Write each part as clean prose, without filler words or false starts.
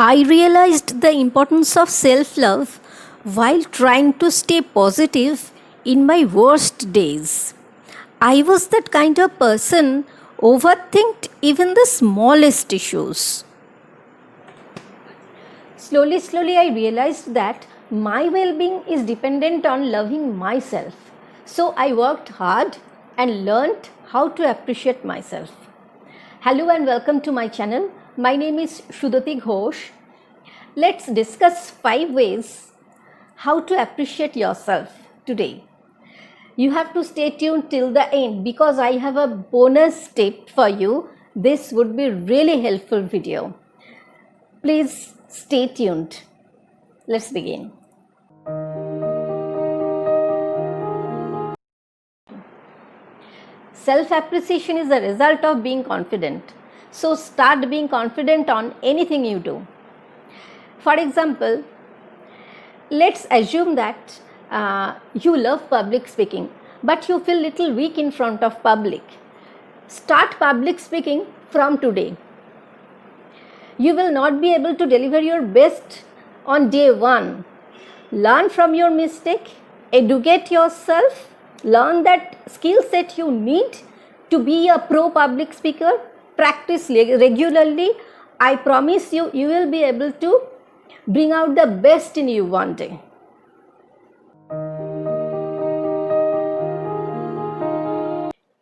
I realized the importance of self love while trying to stay positive in my worst days. I was that kind of person overthinked even the smallest issues. Slowly, I realized that my well being is dependent on loving myself. So I worked hard and learned how to appreciate myself. Hello and welcome to my channel. My name is Sudhati Ghosh. Let's discuss 5 ways how to appreciate yourself today. You have to stay tuned till the end because I have a bonus tip for you. This would be really helpful video. Please stay tuned. Let's begin. Self appreciation is a result of being confident. So start being confident on anything you do. For example, let's assume that you love public speaking, but you feel little weak in front of public. Start public speaking from today. You will not be able to deliver your best on day 1. Learn from your mistake, educate yourself, learn that skill set you need to be a pro public speaker, practice regularly. I promise you, you will be able to bring out the best in you one day.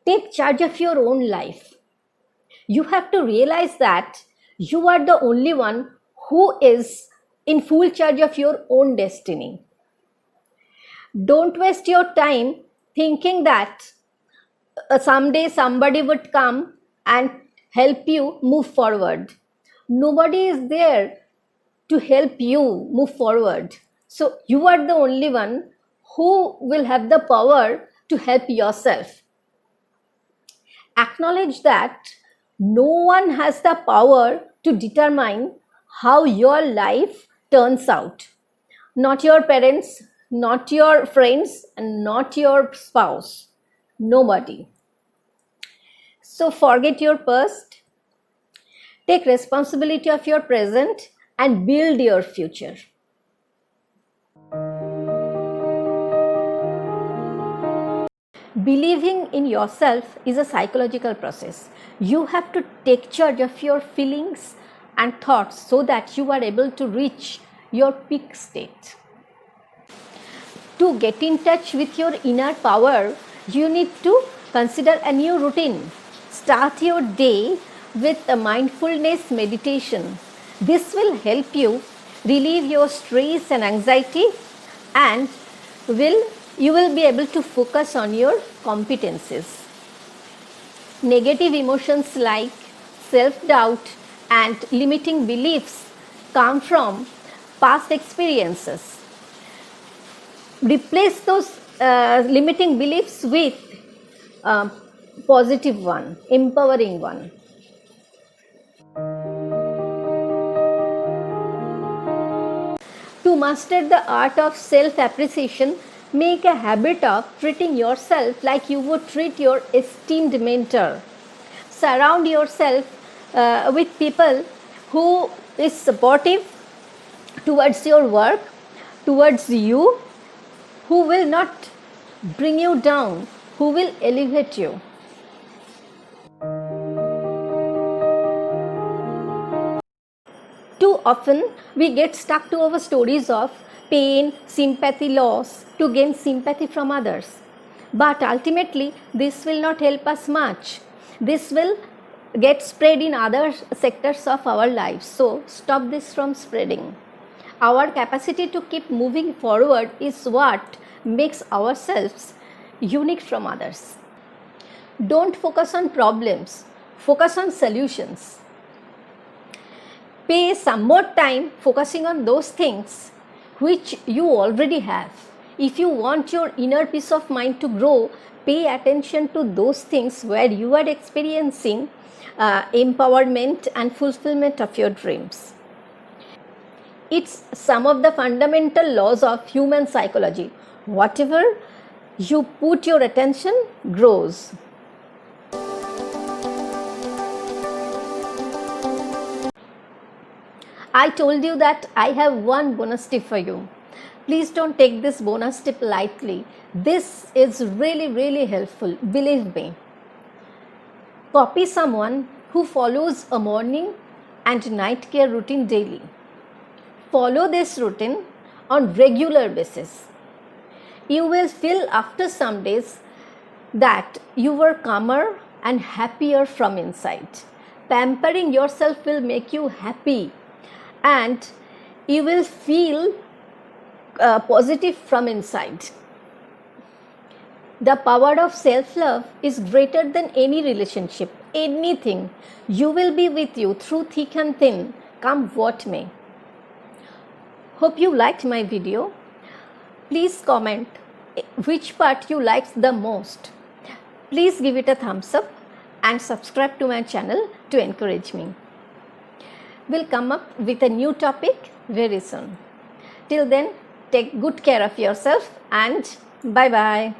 Take charge of your own life. You have to realize that you are the only one who is in full charge of your own destiny. Don't waste your time thinking that someday somebody would come and help you move forward. Nobody is there to help you move forward. So you are the only one who will have the power to help yourself. Acknowledge that no one has the power to determine how your life turns out. Not your parents, not your friends, and not your spouse. Nobody. So forget your past, take responsibility of your present, and build your future. Believing in yourself is a psychological process. You have to take charge of your feelings and thoughts so that you are able to reach your peak state. To get in touch with your inner power, you need to consider a new routine. Start your day with a mindfulness meditation. This will help you relieve your stress and anxiety, and you will be able to focus on your competencies. Negative emotions like self-doubt and limiting beliefs come from past experiences. Replace those limiting beliefs with positive one, empowering one. To master the art of self-appreciation, make a habit of treating yourself like you would treat your esteemed mentor. Surround yourself with people who is supportive towards your work, towards you, who will not bring you down, who will elevate you. Too often we get stuck to our stories of pain, sympathy, loss to gain sympathy from others. But ultimately, this will not help us much. This will get spread in other sectors of our lives. So, stop this from spreading. Our capacity to keep moving forward is what makes ourselves unique from others. Don't focus on problems, focus on solutions. Pay some more time focusing on those things which you already have. If you want your inner peace of mind to grow, pay attention to those things where you are experiencing empowerment and fulfillment of your dreams. It's some of the fundamental laws of human psychology. Whatever you put your attention grows. I told you that I have one bonus tip for you. Please don't take this bonus tip lightly. This is really helpful, believe me. Copy someone who follows a morning and night care routine daily. Follow this routine on regular basis. You will feel after some days that you were calmer and happier from inside. Pampering yourself will make you happy and you will feel positive from inside. The power of self-love is greater than any relationship, anything. You will be with you through thick and thin, come what may. Hope you liked my video. Please comment which part you liked the most. Please give it a thumbs up and subscribe to my channel to encourage me. We'll come up with a new topic very soon. Till then, take good care of yourself and bye-bye.